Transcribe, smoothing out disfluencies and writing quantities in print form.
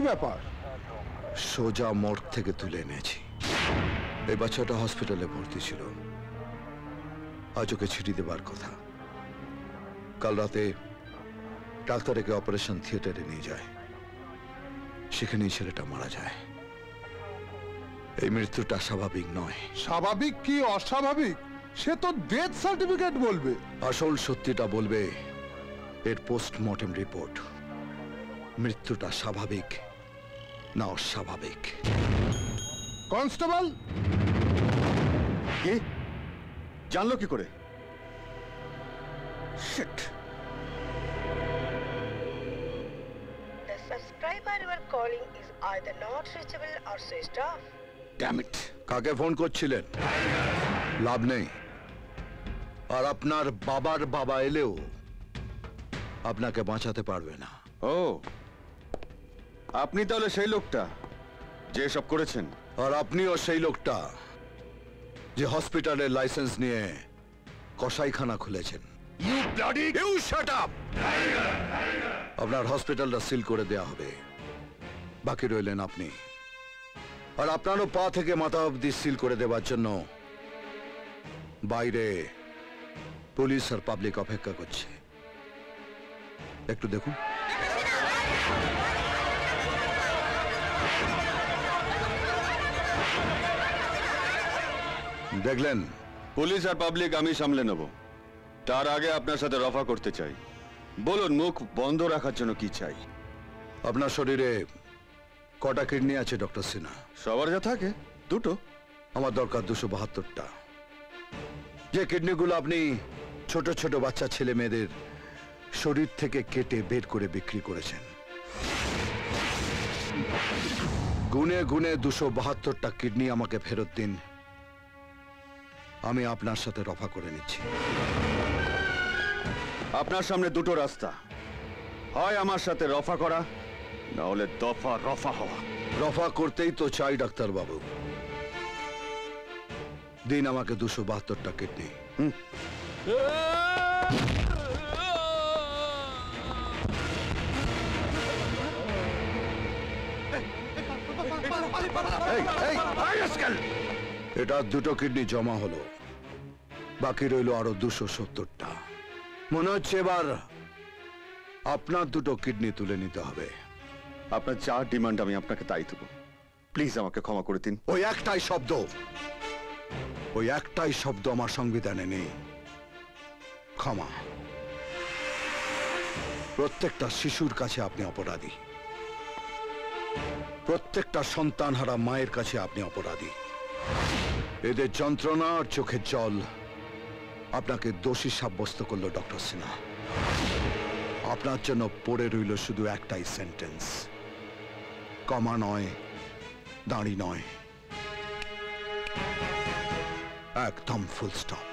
ব্যাপার? সোজা মর্গ থেকে তুলে এনেছি। এই বাচ্চাটা হসপিটালে ভর্তি ছিল, আজ ওকে ছিটি দেবার কথা। কাল রাতে ডাক্তার একে অপারেশন থিয়েটারে নিয়ে যায়, সেখানেই ছেলেটা মারা যায়। এই মৃত্যুটা স্বাভাবিক নয়। স্বাভাবিক কি অস্বাভাবিক সে তো ডেথ সার্টিফিকেট বলবে। আসল সত্যিটা বলবে এর পোস্টমর্টেম রিপোর্ট। মৃত্যুটা স্বাভাবিক না অস্বাভাবিক। কনস্টেবল, কি জানলো কি করে? Sheet. The subscriber you are calling is either not reachable or switched off. Damn it. কাকে ফোন করছিলেন? লাভ নেই। আর আপনার বাবার বাবা এলেও আপনাকে বাঁচাতে পারবে না। ও, আপনি তাহলে সেই লোকটা যে সব করেছেন? আর আপনিও সেই লোকটা যে হসপিটালের লাইসেন্স নিয়ে কসাইখানা খুলেছেন। You bloody! You shut up! আপনার হসপিটালটা সিল করে দেয়া হবে, বাকি রইলেন আপনি। আর আপনারও পা থেকে মাথা অবধি সিল করে দেওয়ার জন্য বাইরে পুলিশ আর পাবলিক অপেক্ষা করছে। একটু দেখুন। দেখলেন? পুলিশ আর পাবলিক আমি সামলে নেব। তার আগে আপনার সাথে রফা করতে চাই। বলুন, মুখ বন্ধ রাখার জন্য কি চাই? আপনার শরীরে কটা কিডনি আছে ডক্টর সিনহা? সবার যা থাকে, দুটো। আমার দরকার 272টা। যে কিডনিগুলো আপনি ছোট ছোট বাচ্চা ছেলে মেয়েদের শরীর থেকে কেটে বের করে বিক্রি করেছেন, গুনে গুনে 272টা কিডনি আমাকে ফেরত দিন। আমি আপনার সাথে রফা করে নিচ্ছি। আপনার সামনে দুটো রাস্তা, হয় আমার সাথে রফা করা, না হলে দফা রফা হওয়া। রফা করতেই তো চাই ডাক্তার বাবু। দিন আমাকে 272টা কিডনি। এটা দুটো কিডনি জমা হলো, বাকি রইল আরো 270টা। মনে হচ্ছে এবার আপনার দুটো কিডনি তুলে নিতে হবে। আপনার যা ডিমান্ড আমি আপনাকে তাই দেবো। প্লিজ আমাকে ক্ষমা করে দিন। ওই একটাই শব্দ আমার সংবিধানে নেই, ক্ষমা। প্রত্যেকটা শিশুর কাছে আপনি অপরাধী, প্রত্যেকটা সন্তানহারা মায়ের কাছে আপনি অপরাধী। এদের যন্ত্রণা আর চোখের জল আপনাকে দোষী সাব্যস্ত করলো ডক্টর সিনহা। আপনার জন্য পড়ে রইল শুধু একটাই সেন্টেন্স, কমা নয়, দাঁড়ি নয়, একদম ফুল স্টপ।